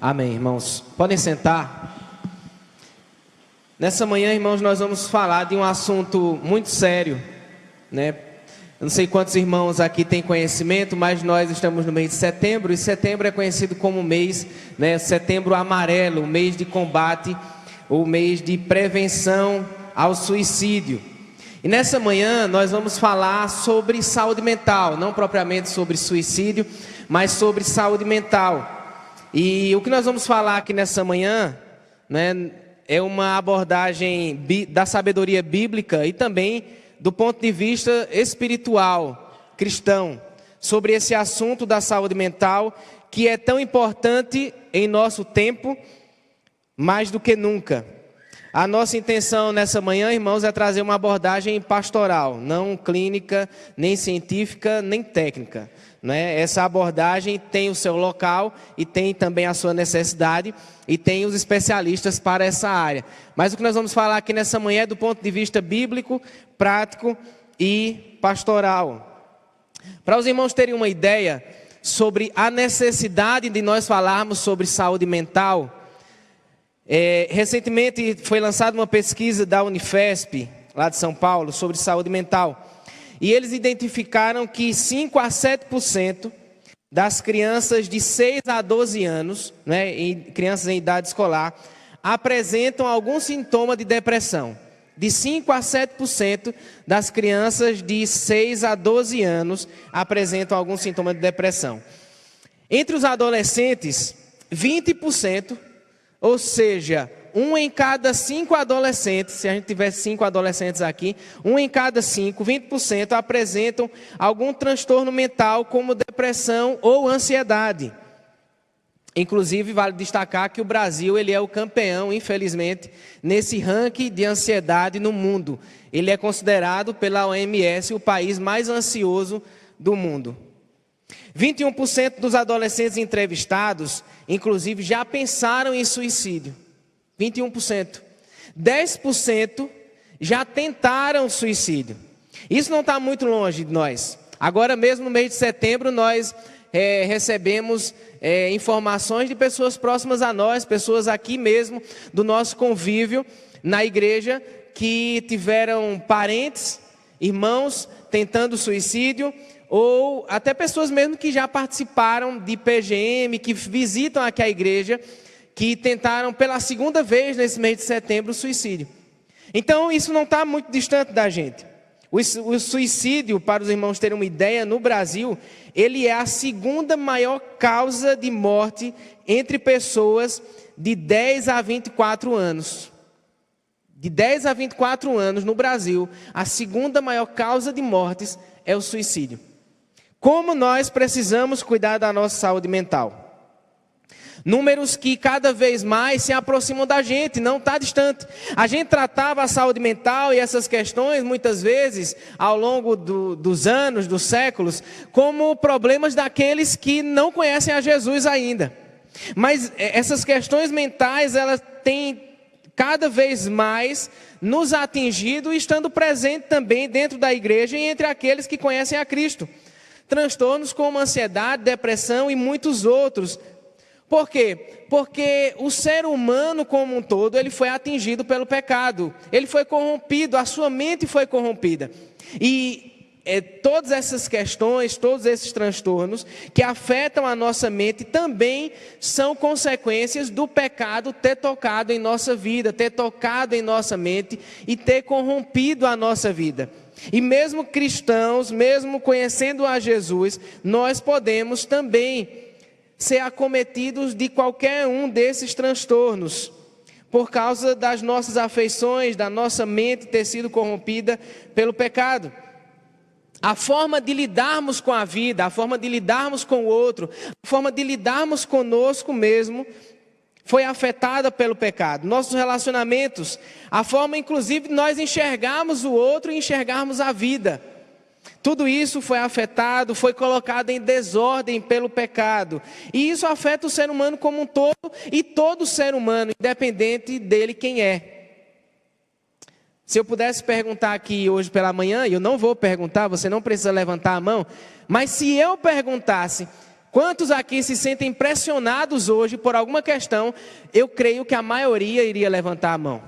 Amém, irmãos. Podem sentar. Nessa manhã, irmãos, nós vamos falar de um assunto muito sério, né? Eu não sei quantos irmãos aqui têm conhecimento, mas nós estamos no mês de setembro, e setembro é conhecido como o mês, né, setembro amarelo, o mês de combate, o mês de prevenção ao suicídio. E nessa manhã nós vamos falar sobre saúde mental, não propriamente sobre suicídio, mas sobre saúde mental. E o que nós vamos falar aqui nessa manhã, né, é uma abordagem da sabedoria bíblica e também do ponto de vista espiritual, cristão, sobre esse assunto da saúde mental, que é tão importante em nosso tempo, mais do que nunca. A nossa intenção nessa manhã, irmãos, é trazer uma abordagem pastoral, não clínica, nem científica, nem técnica, né? Essa abordagem tem o seu local e tem também a sua necessidade e tem os especialistas para essa área. Mas o que nós vamos falar aqui nessa manhã é do ponto de vista bíblico, prático e pastoral. Para os irmãos terem uma ideia sobre a necessidade de nós falarmos sobre saúde mental, recentemente foi lançada uma pesquisa da Unifesp, lá de São Paulo, sobre saúde mental. E eles identificaram que 5 a 7% das crianças de 6 a 12 anos, né, crianças em idade escolar, apresentam algum sintoma de depressão. De 5 a 7% das crianças de 6 a 12 anos apresentam algum sintoma de depressão. Entre os adolescentes, 20%, ou seja, 1 em cada 5 adolescentes, se a gente tivesse 5 adolescentes aqui, 1 em cada 5, 20% apresentam algum transtorno mental como depressão ou ansiedade. Inclusive, vale destacar que o Brasil ele é o campeão, infelizmente, nesse ranking de ansiedade no mundo. Ele é considerado pela OMS o país mais ansioso do mundo. 21% dos adolescentes entrevistados, inclusive, já pensaram em suicídio. 21%. 10% já tentaram suicídio. Isso não está muito longe de nós. Agora mesmo no mês de setembro nós recebemos informações de pessoas próximas a nós, pessoas aqui mesmo do nosso convívio na igreja, que tiveram parentes, irmãos tentando suicídio, ou até pessoas mesmo que já participaram de PGM, que visitam aqui a igreja, que tentaram pela segunda vez nesse mês de setembro o suicídio. Então isso não está muito distante da gente. O suicídio, para os irmãos terem uma ideia, no Brasil, ele é a segunda maior causa de morte entre pessoas de 10 a 24 anos. De 10 a 24 anos no Brasil, a segunda maior causa de mortes é o suicídio. Como nós precisamos cuidar da nossa saúde mental? Números que cada vez mais se aproximam da gente, não está distante. A gente tratava a saúde mental e essas questões, muitas vezes, ao longo dos anos, dos séculos, como problemas daqueles que não conhecem a Jesus ainda. Mas essas questões mentais, elas têm cada vez mais nos atingido e estando presente também dentro da igreja e entre aqueles que conhecem a Cristo. Transtornos como ansiedade, depressão e muitos outros. Por quê? Porque o ser humano como um todo, ele foi atingido pelo pecado. Ele foi corrompido, a sua mente foi corrompida. E todas essas questões, todos esses transtornos que afetam a nossa mente também são consequências do pecado ter tocado em nossa vida, ter tocado em nossa mente e ter corrompido a nossa vida. E mesmo cristãos, mesmo conhecendo a Jesus, nós podemos também ser acometidos de qualquer um desses transtornos, por causa das nossas afeições, da nossa mente ter sido corrompida pelo pecado. A forma de lidarmos com a vida, a forma de lidarmos com o outro, a forma de lidarmos conosco mesmo, foi afetada pelo pecado. Nossos relacionamentos, a forma inclusive de nós enxergarmos o outro e enxergarmos a vida. Tudo isso foi afetado, foi colocado em desordem pelo pecado. E isso afeta o ser humano como um todo e todo ser humano, independente dele quem é. Se eu pudesse perguntar aqui hoje pela manhã, e eu não vou perguntar, você não precisa levantar a mão, mas se eu perguntasse Quantos aqui se sentem pressionados hoje por alguma questão? Eu creio que a maioria iria levantar a mão.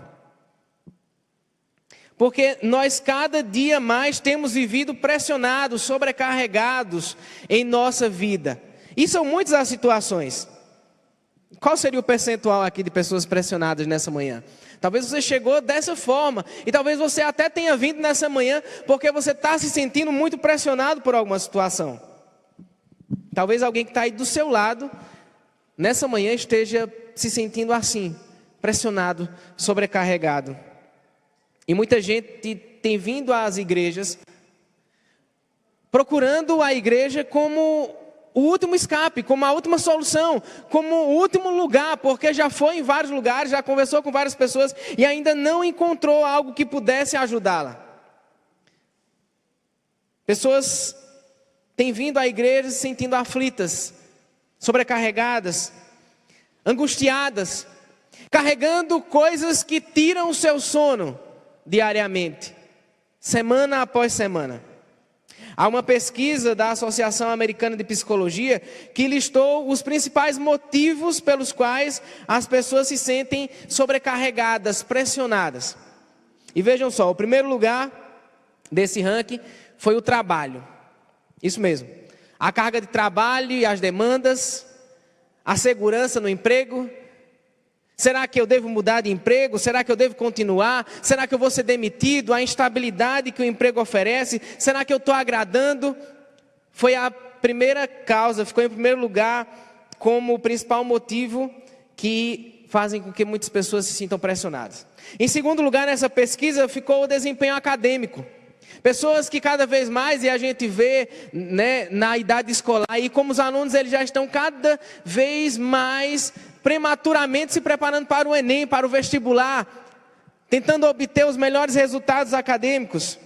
Porque nós cada dia mais temos vivido pressionados, sobrecarregados em nossa vida. E são muitas as situações. Qual seria o percentual aqui de pessoas pressionadas nessa manhã? Talvez você chegou dessa forma. E talvez você até tenha vindo nessa manhã porque você está se sentindo muito pressionado por alguma situação. Talvez alguém que está aí do seu lado, nessa manhã esteja se sentindo assim, pressionado, sobrecarregado. E muita gente tem vindo às igrejas, procurando a igreja como o último escape, como a última solução, como o último lugar, porque já foi em vários lugares, já conversou com várias pessoas e ainda não encontrou algo que pudesse ajudá-la. Pessoas têm vindo à igreja se sentindo aflitas, sobrecarregadas, angustiadas, carregando coisas que tiram o seu sono diariamente, semana após semana. Há uma pesquisa da Associação Americana de Psicologia que listou os principais motivos pelos quais as pessoas se sentem sobrecarregadas, pressionadas. E vejam só, o primeiro lugar desse ranking foi o trabalho. Isso mesmo. A carga de trabalho e as demandas, a segurança no emprego. Será que eu devo mudar de emprego? Será que eu devo continuar? Será que eu vou ser demitido? A instabilidade que o emprego oferece? Será que eu estou agradando? Foi a primeira causa, ficou em primeiro lugar como o principal motivo que fazem com que muitas pessoas se sintam pressionadas. Em segundo lugar, nessa pesquisa, ficou o desempenho acadêmico. Pessoas que cada vez mais, e a gente vê, né, na idade escolar, e como os alunos eles já estão cada vez mais prematuramente se preparando para o Enem, para o vestibular, tentando obter os melhores resultados acadêmicos.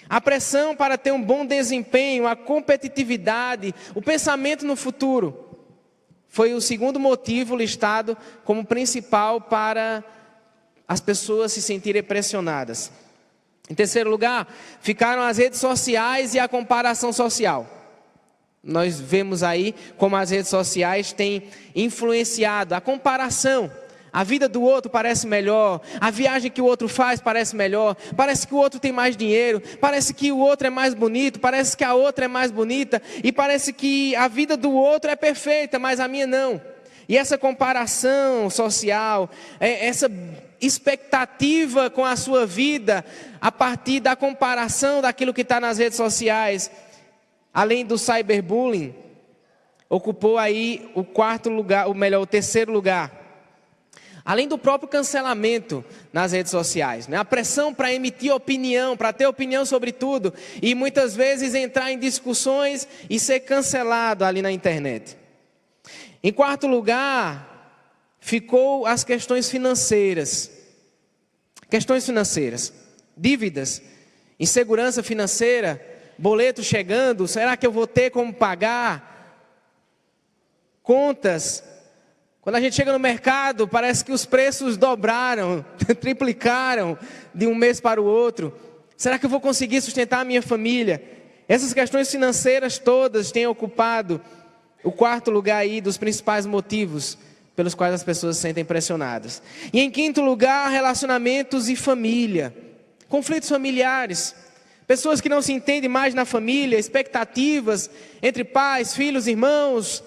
A pressão para ter um bom desempenho, a competitividade, o pensamento no futuro, foi o segundo motivo listado como principal para as pessoas se sentirem pressionadas. Em terceiro lugar, ficaram as redes sociais e a comparação social. Nós vemos aí como as redes sociais têm influenciado a comparação. A vida do outro parece melhor, a viagem que o outro faz parece melhor, parece que o outro tem mais dinheiro, parece que o outro é mais bonito, parece que a outra é mais bonita, e parece que a vida do outro é perfeita, mas a minha não. E essa comparação social, essa expectativa com a sua vida, a partir da comparação daquilo que está nas redes sociais, além do cyberbullying, ocupou aí o quarto lugar, ou melhor, o terceiro lugar. Além do próprio cancelamento nas redes sociais, né? A pressão para emitir opinião, para ter opinião sobre tudo, e muitas vezes entrar em discussões e ser cancelado ali na internet. Em quarto lugar, ficou as questões financeiras. Questões financeiras, dívidas, insegurança financeira, boleto chegando, será que eu vou ter como pagar? Contas. Quando a gente chega no mercado, parece que os preços dobraram, triplicaram de um mês para o outro. Será que eu vou conseguir sustentar a minha família? Essas questões financeiras todas têm ocupado o quarto lugar aí dos principais motivos pelos quais as pessoas se sentem pressionadas. E em quinto lugar, relacionamentos e família. Conflitos familiares. Pessoas que não se entendem mais na família, expectativas entre pais, filhos, irmãos,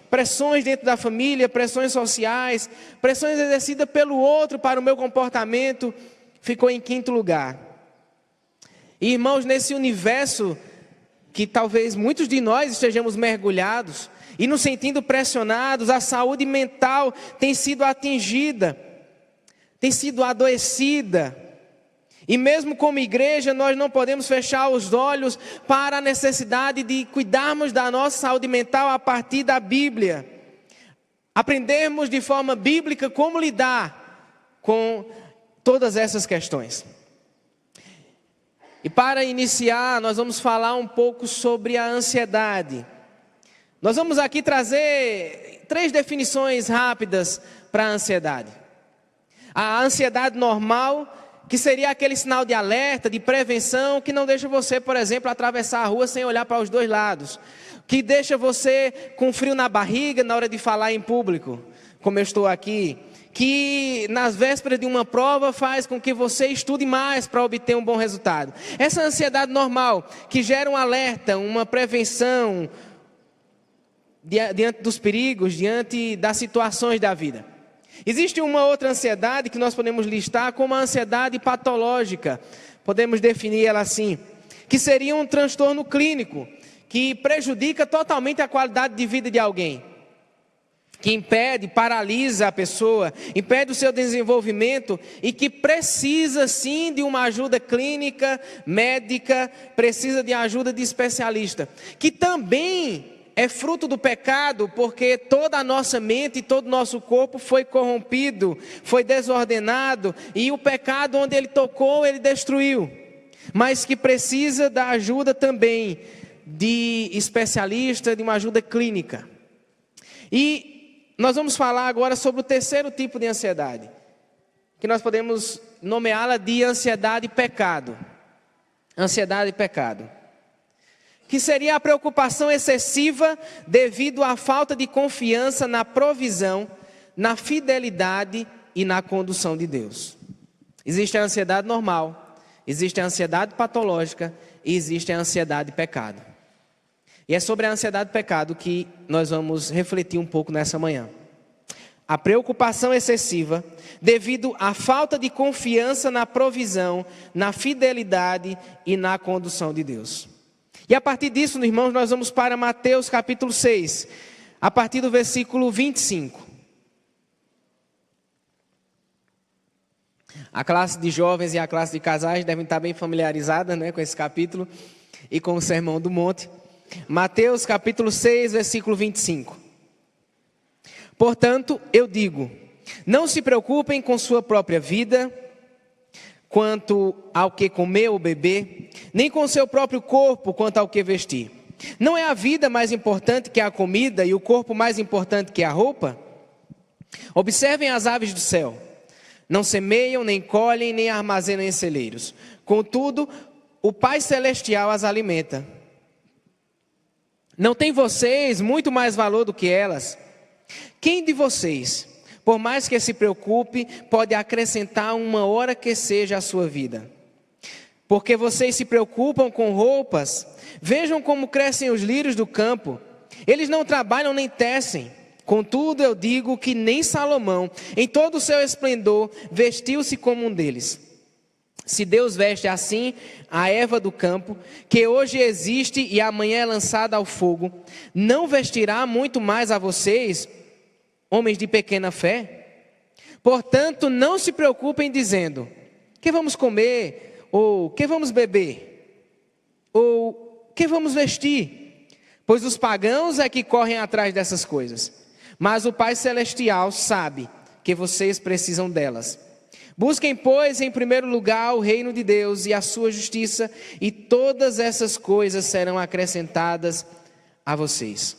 pressões dentro da família, pressões sociais, pressões exercidas pelo outro para o meu comportamento, ficou em quinto lugar. E irmãos, nesse universo que talvez muitos de nós estejamos mergulhados e nos sentindo pressionados, a saúde mental tem sido atingida, tem sido adoecida. E mesmo como igreja, nós não podemos fechar os olhos para a necessidade de cuidarmos da nossa saúde mental a partir da Bíblia. Aprendermos de forma bíblica como lidar com todas essas questões. E para iniciar, nós vamos falar um pouco sobre a ansiedade. Nós vamos aqui trazer 3 definições rápidas para a ansiedade. A ansiedade normal, que seria aquele sinal de alerta, de prevenção, que não deixa você, por exemplo, atravessar a rua sem olhar para os dois lados. que deixa você com frio na barriga na hora de falar em público, como eu estou aqui, que nas vésperas de uma prova faz com que você estude mais para obter um bom resultado. Essa ansiedade normal, que gera um alerta, uma prevenção diante dos perigos, diante das situações da vida. Existe uma outra ansiedade que nós podemos listar como a ansiedade patológica. Podemos definir ela assim, que seria um transtorno clínico, que prejudica totalmente a qualidade de vida de alguém, que impede, paralisa a pessoa, impede o seu desenvolvimento e que precisa sim de uma ajuda clínica, médica, precisa de ajuda de especialista, que também é fruto do pecado, porque toda a nossa mente e todo o nosso corpo foi corrompido, foi desordenado, e o pecado onde ele tocou, ele destruiu, mas que precisa da ajuda também de especialista, de uma ajuda clínica. E nós vamos falar agora sobre o terceiro tipo de ansiedade, que nós podemos nomeá-la de ansiedade e pecado. Ansiedade e pecado. Que seria a preocupação excessiva devido à falta de confiança na provisão, na fidelidade e na condução de Deus. Existe a ansiedade normal, existe a ansiedade patológica e existe a ansiedade e pecado. E é sobre a ansiedade e pecado que nós vamos refletir um pouco nessa manhã. A preocupação excessiva devido à falta de confiança na provisão, na fidelidade e na condução de Deus. E a partir disso, irmãos, nós vamos para Mateus capítulo 6, a partir do versículo 25. A classe de jovens e a classe de casais devem estar bem familiarizadas, com esse capítulo e com o Sermão do Monte. Mateus capítulo 6, versículo 25. Portanto, eu digo, não se preocupem com sua própria vida, quanto ao que comer ou beber, nem com seu próprio corpo, quanto ao que vestir. Não é a vida mais importante que a comida e o corpo mais importante que a roupa? Observem as aves do céu. Não semeiam, nem colhem, nem armazenam em celeiros. Contudo, o Pai Celestial as alimenta. Não tem vocês muito mais valor do que elas? Quem de vocês, por mais que se preocupe, pode acrescentar uma hora que seja à sua vida? Porque vocês se preocupam com roupas? Vejam como crescem os lírios do campo. Eles não trabalham nem tecem. Contudo, eu digo que nem Salomão, em todo o seu esplendor, vestiu-se como um deles. Se Deus veste assim a erva do campo, que hoje existe e amanhã é lançada ao fogo, não vestirá muito mais a vocês, homens de pequena fé? Portanto, não se preocupem dizendo, que vamos comer, ou que vamos beber, ou que vamos vestir? Pois os pagãos é que correm atrás dessas coisas, mas o Pai Celestial sabe que vocês precisam delas. Busquem, pois, em primeiro lugar o reino de Deus e a sua justiça, e todas essas coisas serão acrescentadas a vocês.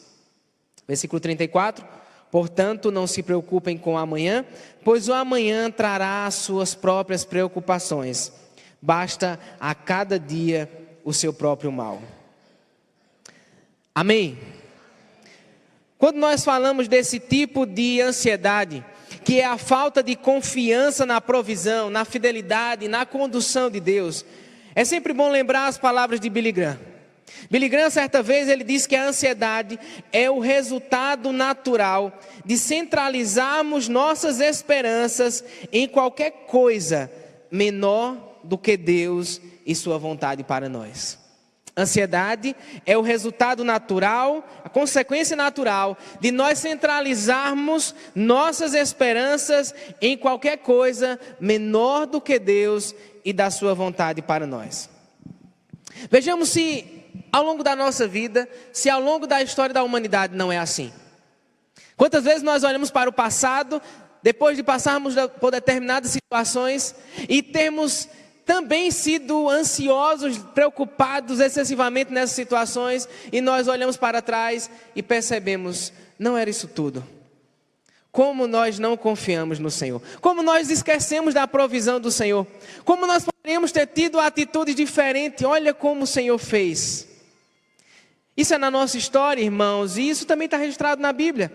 Versículo 34. Portanto, não se preocupem com o amanhã, pois o amanhã trará as suas próprias preocupações. Basta a cada dia o seu próprio mal. Amém? Quando nós falamos desse tipo de ansiedade, que é a falta de confiança na provisão, na fidelidade, na condução de Deus, é sempre bom lembrar as palavras de Billy Graham. Billy Graham, certa vez, ele disse que a ansiedade é o resultado natural de centralizarmos nossas esperanças em qualquer coisa menor do que Deus e sua vontade para nós. Ansiedade é o resultado natural, a consequência natural de nós centralizarmos nossas esperanças em qualquer coisa menor do que Deus e da sua vontade para nós. Vejamos se ao longo da nossa vida, se ao longo da história da humanidade não é assim. Quantas vezes nós olhamos para o passado, depois de passarmos por determinadas situações e termos também sido ansiosos, preocupados excessivamente nessas situações, e nós olhamos para trás e percebemos, não era isso tudo. Como nós não confiamos no Senhor, como nós esquecemos da provisão do Senhor, como nós poderíamos ter tido atitudes diferentes, olha como o Senhor fez. Isso é na nossa história, irmãos, e isso também está registrado na Bíblia.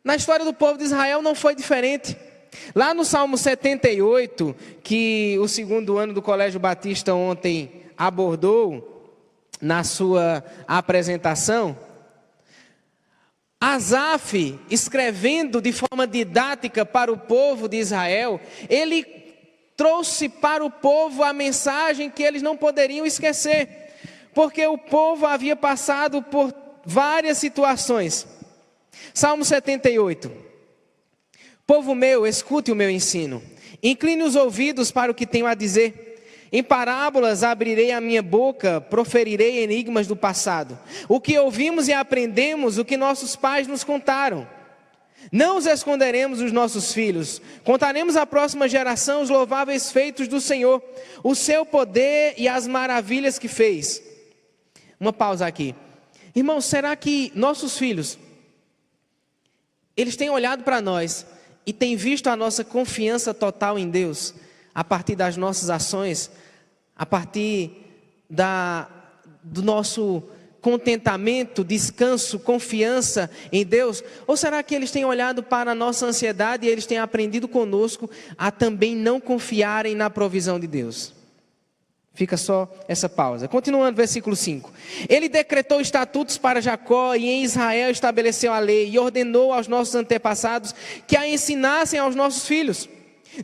Na história do povo de Israel não foi diferente. Lá no Salmo 78, que o segundo ano do Colégio Batista ontem abordou na sua apresentação, Asaf, escrevendo de forma didática para o povo de Israel, ele trouxe para o povo a mensagem que eles não poderiam esquecer, porque o povo havia passado por várias situações. Salmo 78. Povo meu, escute o meu ensino, incline os ouvidos para o que tenho a dizer. Em parábolas abrirei a minha boca, proferirei enigmas do passado. O que ouvimos e aprendemos, o que nossos pais nos contaram. Não os esconderemos dos nossos filhos, contaremos à próxima geração os louváveis feitos do Senhor, o seu poder e as maravilhas que fez. Uma pausa aqui. Irmãos, será que nossos filhos, eles têm olhado para nós e têm visto a nossa confiança total em Deus, a partir das nossas ações, a partir do nosso contentamento, descanso, confiança em Deus? Ou será que eles têm olhado para a nossa ansiedade e eles têm aprendido conosco a também não confiarem na provisão de Deus? Fica só essa pausa. Continuando, versículo 5. Ele decretou estatutos para Jacó e em Israel estabeleceu a lei e ordenou aos nossos antepassados que a ensinassem aos nossos filhos,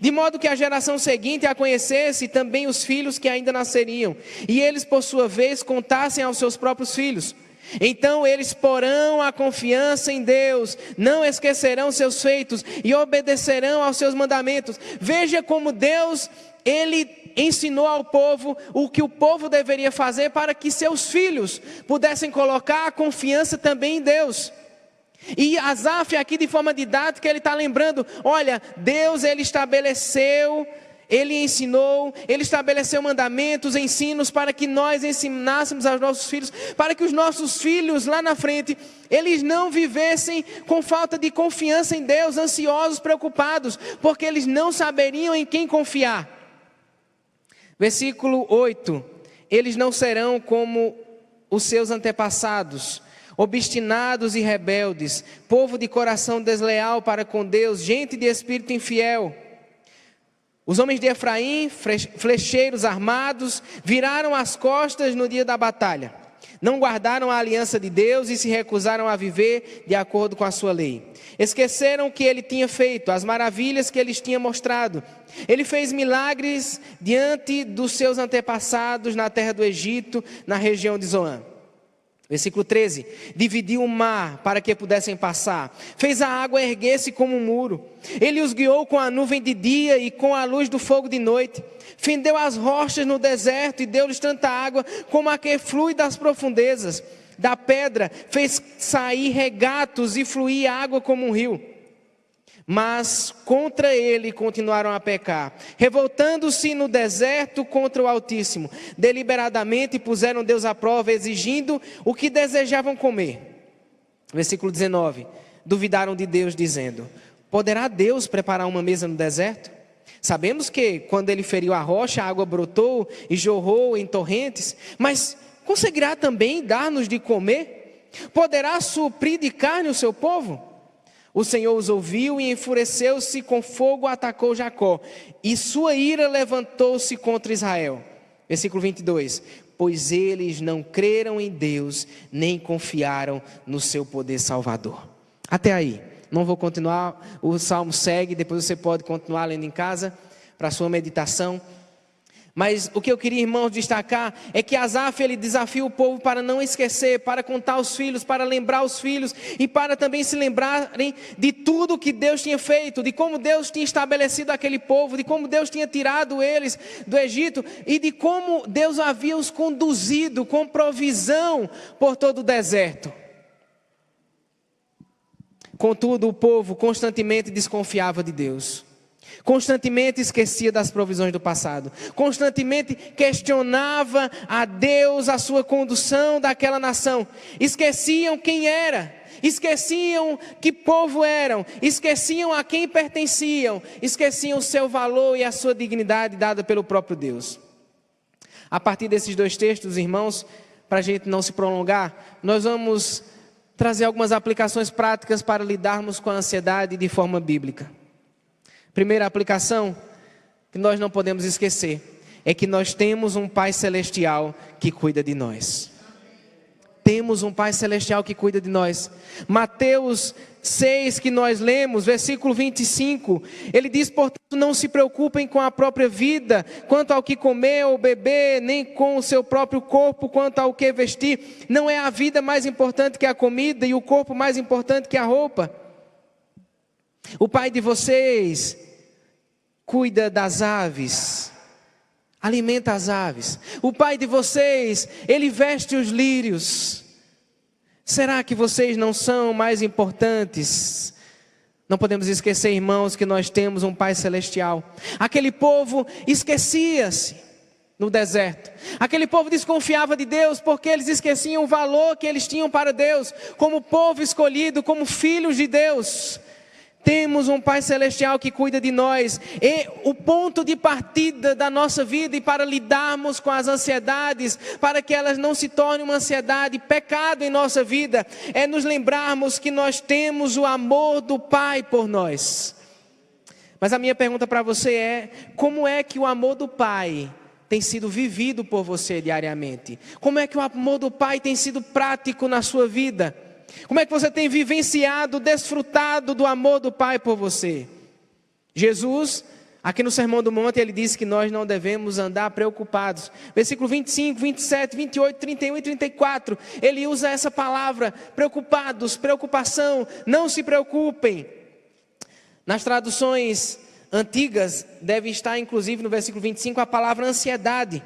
de modo que a geração seguinte a conhecesse e também os filhos que ainda nasceriam, e eles por sua vez contassem aos seus próprios filhos. Então eles porão a confiança em Deus, não esquecerão seus feitos e obedecerão aos seus mandamentos. Veja como Deus, Ele ensinou ao povo o que o povo deveria fazer para que seus filhos pudessem colocar a confiança também em Deus. E Asaf aqui de forma didática ele está lembrando, olha, Deus ele estabeleceu, ele ensinou, ele estabeleceu mandamentos, ensinos para que nós ensinássemos aos nossos filhos, para que os nossos filhos lá na frente, eles não vivessem com falta de confiança em Deus, ansiosos, preocupados, porque eles não saberiam em quem confiar. Versículo 8, eles não serão como os seus antepassados, obstinados e rebeldes, povo de coração desleal para com Deus, gente de espírito infiel. Os homens de Efraim, flecheiros armados, viraram as costas no dia da batalha. Não guardaram a aliança de Deus e se recusaram a viver de acordo com a sua lei. Esqueceram o que ele tinha feito, as maravilhas que ele tinha mostrado. Ele fez milagres diante dos seus antepassados na terra do Egito, na região de Zoan. Versículo 13, dividiu o mar para que pudessem passar, fez a água erguer-se como um muro, ele os guiou com a nuvem de dia e com a luz do fogo de noite, fendeu as rochas no deserto e deu-lhes tanta água como a que flui das profundezas, da pedra fez sair regatos e fluir água como um rio. Mas contra ele continuaram a pecar, revoltando-se no deserto contra o Altíssimo. Deliberadamente puseram Deus à prova, exigindo o que desejavam comer. Versículo 19. Duvidaram de Deus, dizendo: poderá Deus preparar uma mesa no deserto? Sabemos que quando ele feriu a rocha, a água brotou e jorrou em torrentes. Mas conseguirá também dar-nos de comer? Poderá suprir de carne o seu povo? O Senhor os ouviu e enfureceu-se, com fogo atacou Jacó, e sua ira levantou-se contra Israel. Versículo 22. Pois eles não creram em Deus, nem confiaram no seu poder salvador. Até aí, não vou continuar, o salmo segue, depois você pode continuar lendo em casa, para a sua meditação. Mas o que eu queria, irmãos, destacar é que Asaf, ele desafia o povo para não esquecer, para contar aos filhos, para lembrar os filhos e para também se lembrarem de tudo que Deus tinha feito, de como Deus tinha estabelecido aquele povo, de como Deus tinha tirado eles do Egito e de como Deus havia os conduzido com provisão por todo o deserto. Contudo, o povo constantemente desconfiava de Deus. Constantemente esquecia das provisões do passado, constantemente questionava a Deus a sua condução daquela nação, esqueciam quem era, esqueciam que povo eram, esqueciam a quem pertenciam, esqueciam o seu valor e a sua dignidade dada pelo próprio Deus. A partir desses dois textos, irmãos, para a gente não se prolongar, nós vamos trazer algumas aplicações práticas para lidarmos com a ansiedade de forma bíblica. Primeira aplicação que nós não podemos esquecer é que nós temos um Pai Celestial que cuida de nós. Temos um Pai Celestial que cuida de nós. Mateus 6, que nós lemos, versículo 25, ele diz: portanto, não se preocupem com a própria vida, quanto ao que comer ou beber, nem com o seu próprio corpo, quanto ao que vestir. Não é a vida mais importante que a comida e o corpo mais importante que a roupa? O Pai de vocês cuida das aves, alimenta as aves. O Pai de vocês, Ele veste os lírios. Será que vocês não são mais importantes? Não podemos esquecer, irmãos, que nós temos um Pai Celestial. Aquele povo esquecia-se no deserto. Aquele povo desconfiava de Deus porque eles esqueciam o valor que eles tinham para Deus, como povo escolhido, como filhos de Deus. Temos um Pai Celestial que cuida de nós. E o ponto de partida da nossa vida e para lidarmos com as ansiedades, para que elas não se tornem uma ansiedade, pecado em nossa vida, é nos lembrarmos que nós temos o amor do Pai por nós. Mas a minha pergunta para você é: como é que o amor do Pai tem sido vivido por você diariamente? Como é que o amor do Pai tem sido prático na sua vida? Como é que você tem vivenciado, desfrutado do amor do Pai por você? Jesus, aqui no Sermão do Monte, ele disse que nós não devemos andar preocupados. Versículo 25, 27, 28, 31 e 34, ele usa essa palavra, preocupados, preocupação, não se preocupem. Nas traduções antigas, deve estar inclusive no versículo 25 a palavra ansiedade,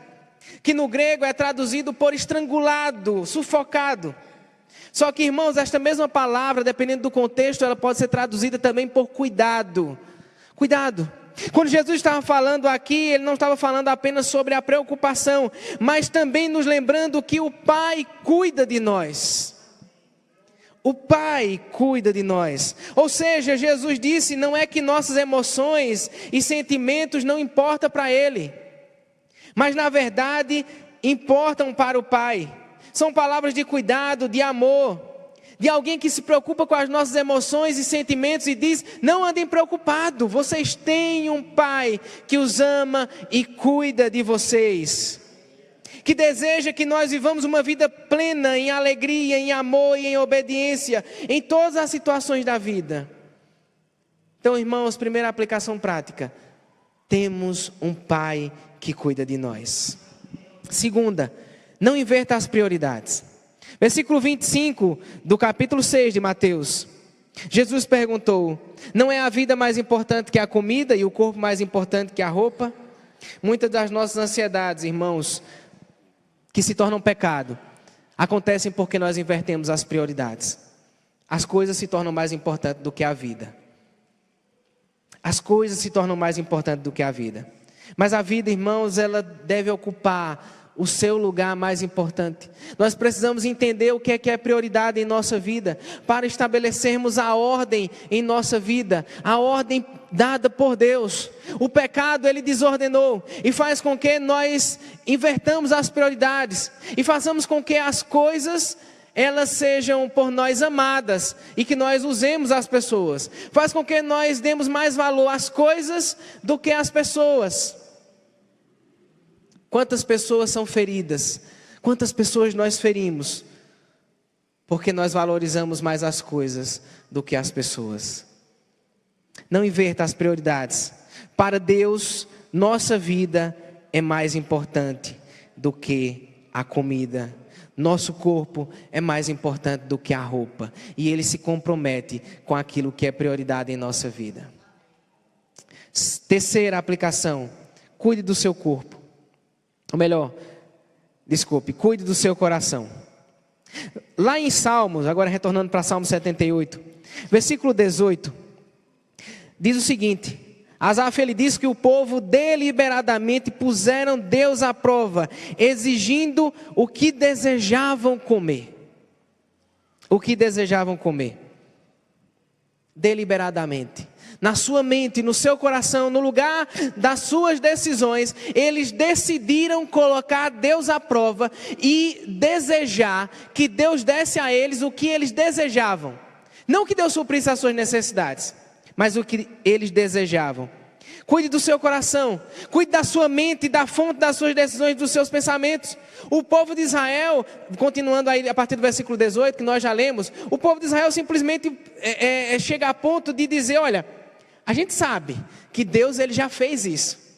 que no grego é traduzido por estrangulado, sufocado. Só que, irmãos, esta mesma palavra, dependendo do contexto, ela pode ser traduzida também por cuidado. Cuidado. Quando Jesus estava falando aqui, ele não estava falando apenas sobre a preocupação, mas também nos lembrando que o Pai cuida de nós. O Pai cuida de nós. Ou seja, Jesus disse, não é que nossas emoções e sentimentos não importam para Ele, mas na verdade importam para o Pai. São palavras de cuidado, de amor, de alguém que se preocupa com as nossas emoções e sentimentos e diz: não andem preocupados, vocês têm um Pai que os ama e cuida de vocês, que deseja que nós vivamos uma vida plena em alegria, em amor e em obediência, em todas as situações da vida. Então, irmãos, primeira aplicação prática: temos um Pai que cuida de nós. Segunda, não inverta as prioridades. Versículo 25 do capítulo 6 de Mateus. Jesus perguntou: não é a vida mais importante que a comida e o corpo mais importante que a roupa? Muitas das nossas ansiedades, irmãos, que se tornam pecado, acontecem porque nós invertemos as prioridades. As coisas se tornam mais importantes do que a vida. As coisas se tornam mais importantes do que a vida. Mas a vida, irmãos, ela deve ocupar o seu lugar mais importante. Nós precisamos entender o que é prioridade em nossa vida, para estabelecermos a ordem em nossa vida, a ordem dada por Deus. O pecado, ele desordenou e faz com que nós invertamos as prioridades e façamos com que as coisas elas sejam por nós amadas e que nós usemos as pessoas. Faz com que nós demos mais valor às coisas do que às pessoas. Quantas pessoas são feridas? Quantas pessoas nós ferimos? Porque nós valorizamos mais as coisas do que as pessoas. Não inverta as prioridades. Para Deus, nossa vida é mais importante do que a comida. Nosso corpo é mais importante do que a roupa. E Ele se compromete com aquilo que é prioridade em nossa vida. Terceira aplicação: cuide do seu corpo. Ou melhor, cuide do seu coração. Lá em Salmos, agora retornando para Salmo 78, versículo 18, diz o seguinte: Asaf, ele diz que o povo deliberadamente puseram Deus à prova, exigindo o que desejavam comer. O que desejavam comer. Deliberadamente. na sua mente, no seu coração, no lugar das suas decisões, eles decidiram colocar Deus à prova e desejar que Deus desse a eles o que eles desejavam. Não que Deus suprisse as suas necessidades, mas o que eles desejavam. Cuide do seu coração, cuide da sua mente, da fonte das suas decisões, dos seus pensamentos. O povo de Israel, continuando aí a partir do versículo 18, que nós já lemos, o povo de Israel simplesmente chega a ponto de dizer, olha, a gente sabe que Deus ele já fez isso.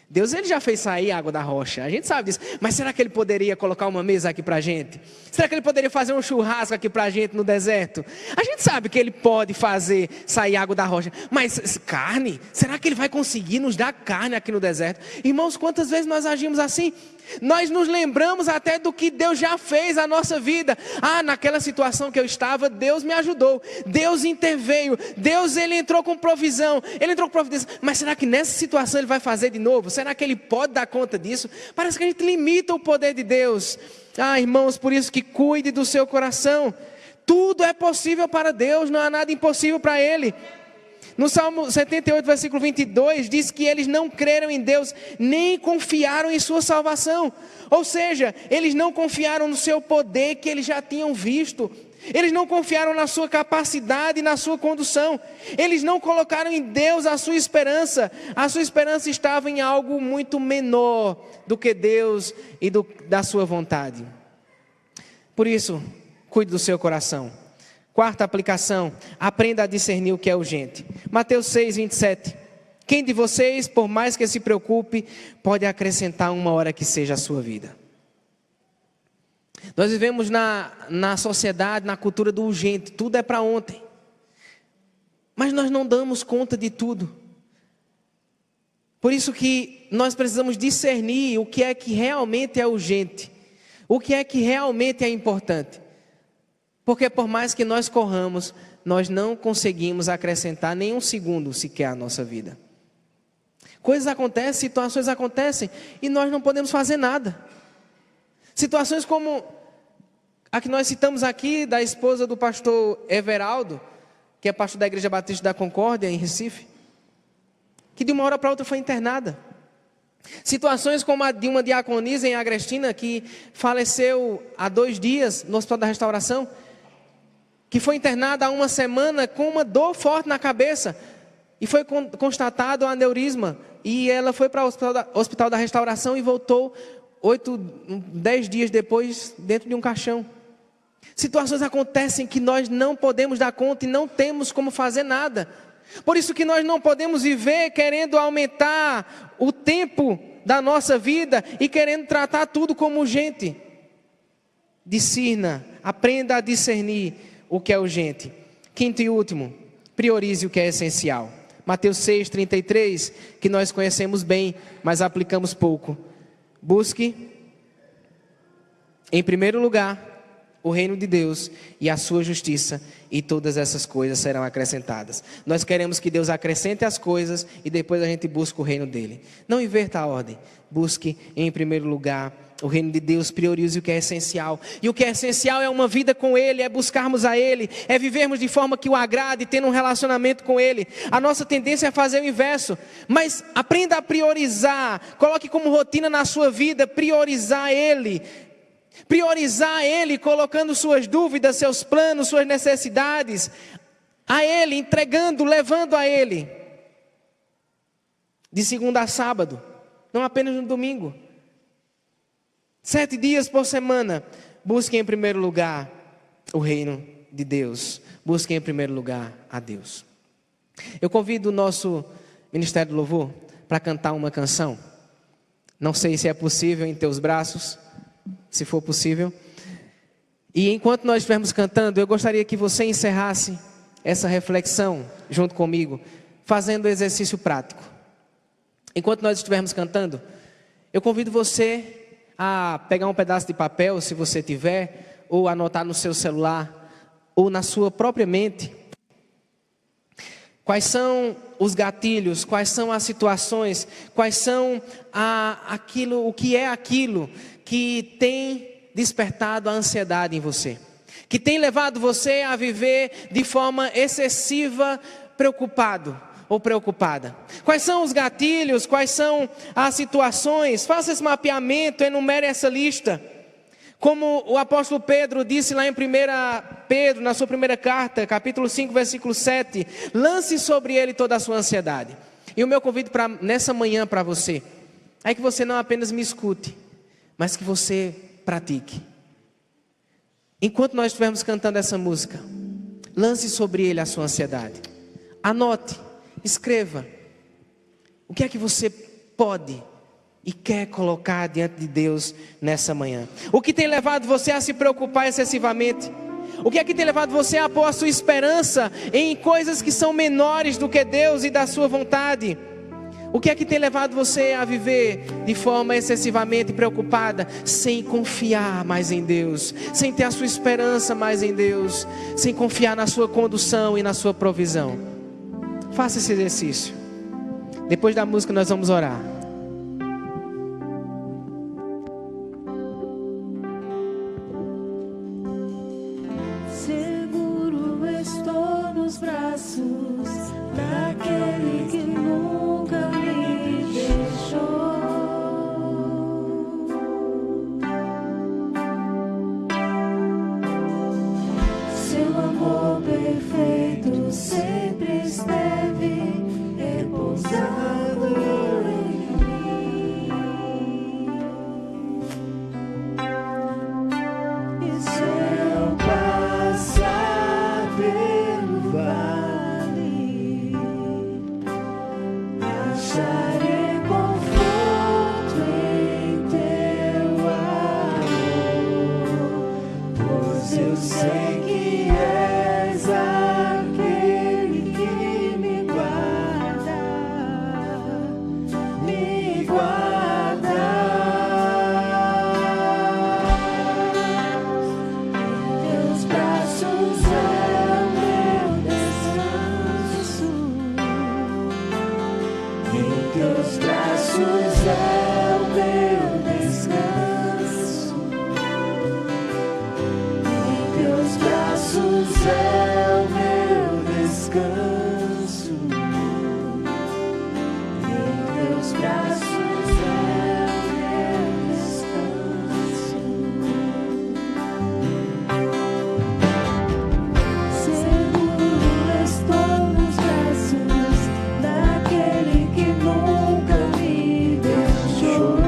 Deus ele já fez sair água da rocha, a gente sabe disso. Mas será que ele poderia colocar uma mesa aqui para a gente? Será que ele poderia fazer um churrasco aqui para a gente no deserto? A gente sabe que ele pode fazer sair água da rocha. Mas carne? Será que ele vai conseguir nos dar carne aqui no deserto? Irmãos, quantas vezes nós agimos assim? Nós nos lembramos até do que Deus já fez na nossa vida. Naquela situação que eu estava, Deus me ajudou. Deus interveio. Deus ele entrou com provisão. Ele entrou com providência. Mas será que nessa situação ele vai fazer de novo? Será que ele pode dar conta disso? Parece que a gente limita o poder de Deus. Irmãos, por isso que cuide do seu coração. Tudo é possível para Deus, não há nada impossível para Ele. No Salmo 78, versículo 22, diz que eles não creram em Deus, nem confiaram em sua salvação. Ou seja, eles não confiaram no seu poder que eles já tinham visto. Eles não confiaram na sua capacidade e na sua condução. Eles não colocaram em Deus a sua esperança. A sua esperança estava em algo muito menor do que Deus e da sua vontade. Por isso, cuide do seu coração. Quarta aplicação, aprenda a discernir o que é urgente. Mateus 6, 27. Quem de vocês, por mais que se preocupe, pode acrescentar uma hora que seja a sua vida? Nós vivemos na sociedade, na cultura do urgente, tudo é para ontem. Mas nós não damos conta de tudo. Por isso que nós precisamos discernir o que é que realmente é urgente, o que é que realmente é importante. Porque por mais que nós corramos, nós não conseguimos acrescentar nem um segundo sequer à nossa vida. Coisas acontecem, situações acontecem e nós não podemos fazer nada. Situações como a que nós citamos aqui da esposa do pastor Everaldo, que é pastor da Igreja Batista da Concórdia em Recife, que de uma hora para outra foi internada. Situações como a de uma diaconisa em Agrestina, que faleceu há 2 dias no Hospital da Restauração, que foi internada há 1 semana com uma dor forte na cabeça, e foi constatado um aneurisma, e ela foi para o Hospital da Restauração e voltou 10 dias depois dentro de um caixão. Situações acontecem que nós não podemos dar conta e não temos como fazer nada. Por isso que nós não podemos viver querendo aumentar o tempo da nossa vida e querendo tratar tudo como urgente. Discirna, aprenda a discernir o que é urgente. Quinto e último, priorize o que é essencial. Mateus 6, 33, que nós conhecemos bem, mas aplicamos pouco. Busque, em primeiro lugar, o reino de Deus e a sua justiça, e todas essas coisas serão acrescentadas. Nós queremos que Deus acrescente as coisas e depois a gente busca o reino dele. Não inverta a ordem. Busque em primeiro lugar o reino de Deus, priorize o que é essencial. E o que é essencial é uma vida com Ele, é buscarmos a Ele, é vivermos de forma que o agrade, tendo um relacionamento com Ele. A nossa tendência é fazer o inverso, mas aprenda a priorizar, coloque como rotina na sua vida, priorizar Ele. Priorizar Ele, colocando suas dúvidas, seus planos, suas necessidades a Ele, entregando, levando a Ele. De segunda a sábado, não apenas no domingo. 7 dias por semana, busquem em primeiro lugar o reino de Deus. Busquem em primeiro lugar a Deus. Eu convido o nosso Ministério do Louvor para cantar uma canção. Não sei se é possível em teus braços, se for possível. E enquanto nós estivermos cantando, eu gostaria que você encerrasse essa reflexão junto comigo, fazendo um exercício prático. Enquanto nós estivermos cantando, eu convido você a pegar um pedaço de papel, se você tiver, ou anotar no seu celular, ou na sua própria mente. Quais são os gatilhos, quais são as situações, quais são o que é aquilo que tem despertado a ansiedade em você, que tem levado você a viver de forma excessiva, preocupado, ou preocupada? Quais são os gatilhos? Quais são as situações? Faça esse mapeamento, enumere essa lista. Como o apóstolo Pedro disse lá em 1 Pedro, na sua primeira carta, capítulo 5, versículo 7, lance sobre ele toda a sua ansiedade. E o meu convite nessa manhã para você, é que você não apenas me escute, mas que você pratique. Enquanto nós estivermos cantando essa música, lance sobre ele a sua ansiedade. Anote, escreva. O que é que você pode e quer colocar diante de Deus nessa manhã? O que tem levado você a se preocupar excessivamente? O que é que tem levado você a pôr a sua esperança em coisas que são menores do que Deus e da sua vontade? O que é que tem levado você a viver de forma excessivamente preocupada, sem confiar mais em Deus, sem ter a sua esperança mais em Deus, sem confiar na sua condução e na sua provisão? Faça esse exercício. Depois da música nós vamos orar. Seguro estou nos braços daquele que nunca me deixou. Seu amor perfeito sempre esteve repousado em mim. E se eu passar pelo vale, acharei conforto em teu amor, pois eu sei que és aquele que me guarda, me guarda. Em teus braços é o meu descanso. Em teus braços é o meu descanso. Em teus braços é o meu descanso. Em teus braços é o meu descanso. Seguro estou nos braços daquele que nunca me deixou.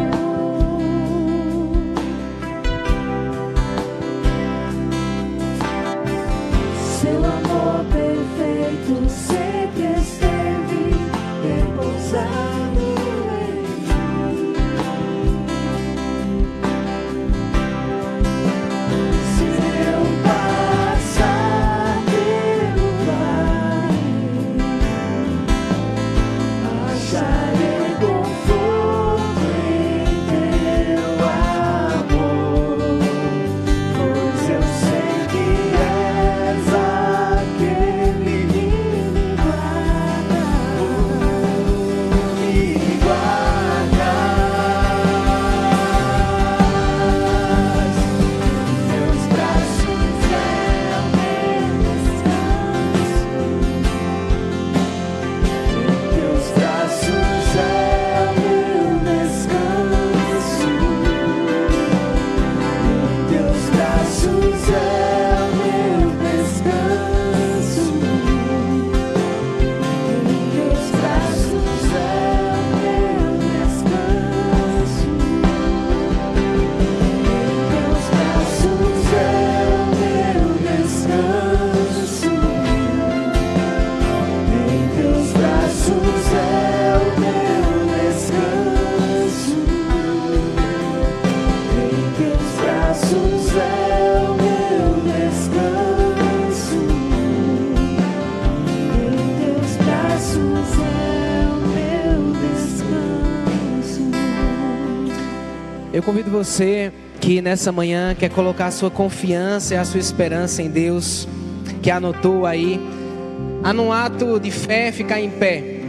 Seu amor perfeito sempre esteve repousado em mim. Se eu passar pelo vale, acharei conforto em teu amor, pois eu sei que és aquele que me guarda, me guardas. Teus braços é o meu descanso. Teus braços é o meu descanso. Teus braços é o meu descanso. Teus braços é o meu descanso. Teus braços é o meu descanso. Em teus braços é o meu descanso. Em teus braços é o meu descanso. Em teus braços é o meu descanso. Eu convido você que nessa manhã quer colocar a sua confiança e a sua esperança em Deus, que anotou aí, a num ato de fé ficar em pé.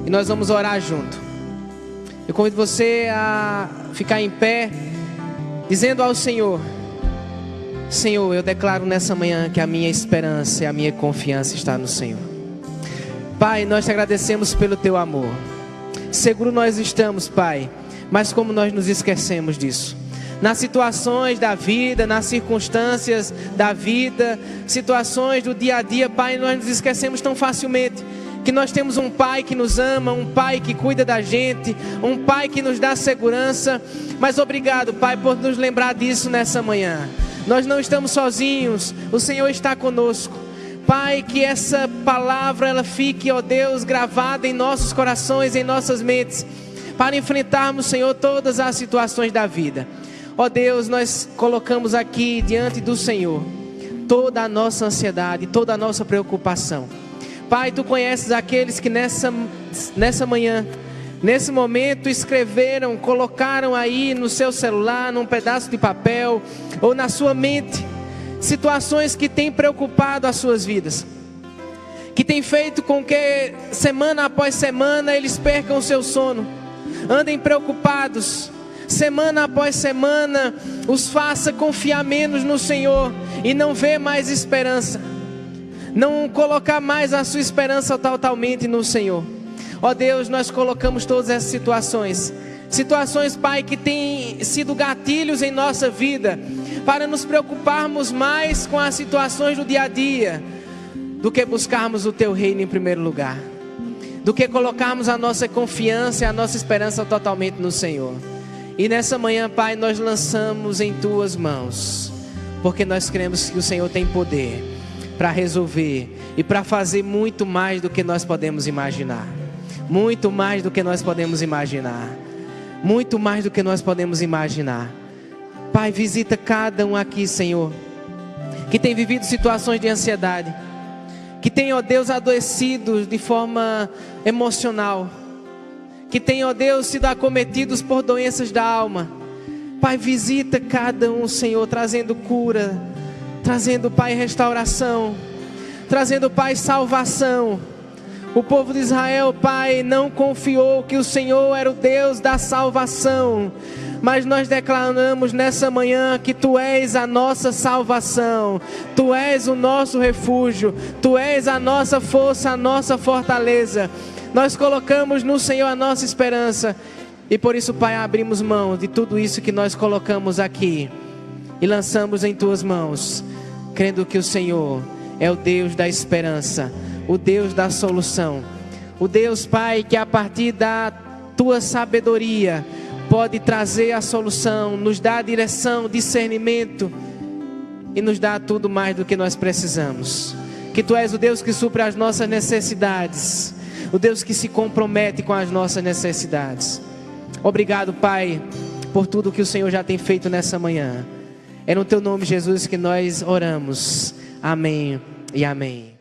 E nós vamos orar junto. Eu convido você a ficar em pé, dizendo ao Senhor: Senhor, eu declaro nessa manhã que a minha esperança e a minha confiança está no Senhor. Pai, nós te agradecemos pelo teu amor. Seguro nós estamos, Pai, mas como nós nos esquecemos disso. Nas situações da vida, nas circunstâncias da vida, situações do dia a dia, Pai, nós nos esquecemos tão facilmente que nós temos um Pai que nos ama, um Pai que cuida da gente, um Pai que nos dá segurança. Mas obrigado, Pai, por nos lembrar disso nessa manhã. Nós não estamos sozinhos, o Senhor está conosco. Pai, que essa palavra ela fique, ó Deus, gravada em nossos corações, em nossas mentes, para enfrentarmos, Senhor, todas as situações da vida. Ó Deus, nós colocamos aqui diante do Senhor toda a nossa ansiedade, toda a nossa preocupação. Pai, Tu conheces aqueles que nessa manhã, nesse momento escreveram, colocaram aí no seu celular, num pedaço de papel ou na sua mente, situações que têm preocupado as suas vidas, que têm feito com que semana após semana eles percam o seu sono, andem preocupados, semana após semana os faça confiar menos no Senhor e não ver mais esperança, não colocar mais a sua esperança totalmente no Senhor. Ó Deus, nós colocamos todas essas situações, Pai, que têm sido gatilhos em nossa vida, para nos preocuparmos mais com as situações do dia a dia, do que buscarmos o Teu reino em primeiro lugar, do que colocarmos a nossa confiança e a nossa esperança totalmente no Senhor. E nessa manhã, Pai, nós lançamos em Tuas mãos, porque nós cremos que o Senhor tem poder para resolver e para fazer muito mais do que nós podemos imaginar. Muito mais do que nós podemos imaginar. Muito mais do que nós podemos imaginar. Pai, visita cada um aqui, Senhor, que tem vivido situações de ansiedade, que tem, ó Deus, adoecido de forma emocional, que tem, ó Deus, sido acometidos por doenças da alma. Pai, visita cada um, Senhor, trazendo cura, trazendo, Pai, restauração, trazendo, Pai, salvação. O povo de Israel, Pai, não confiou que o Senhor era o Deus da salvação, mas nós declaramos nessa manhã que Tu és a nossa salvação, Tu és o nosso refúgio, Tu és a nossa força, a nossa fortaleza. Nós colocamos no Senhor a nossa esperança, e por isso, Pai, abrimos mão de tudo isso que nós colocamos aqui e lançamos em Tuas mãos, crendo que o Senhor é o Deus da esperança, o Deus da solução, o Deus, Pai, que a partir da Tua sabedoria pode trazer a solução, nos dá direção, discernimento e nos dá tudo mais do que nós precisamos. Que Tu és o Deus que supre as nossas necessidades, o Deus que se compromete com as nossas necessidades. Obrigado, Pai, por tudo que o Senhor já tem feito nessa manhã. É no Teu nome, Jesus, que nós oramos. Amém e amém.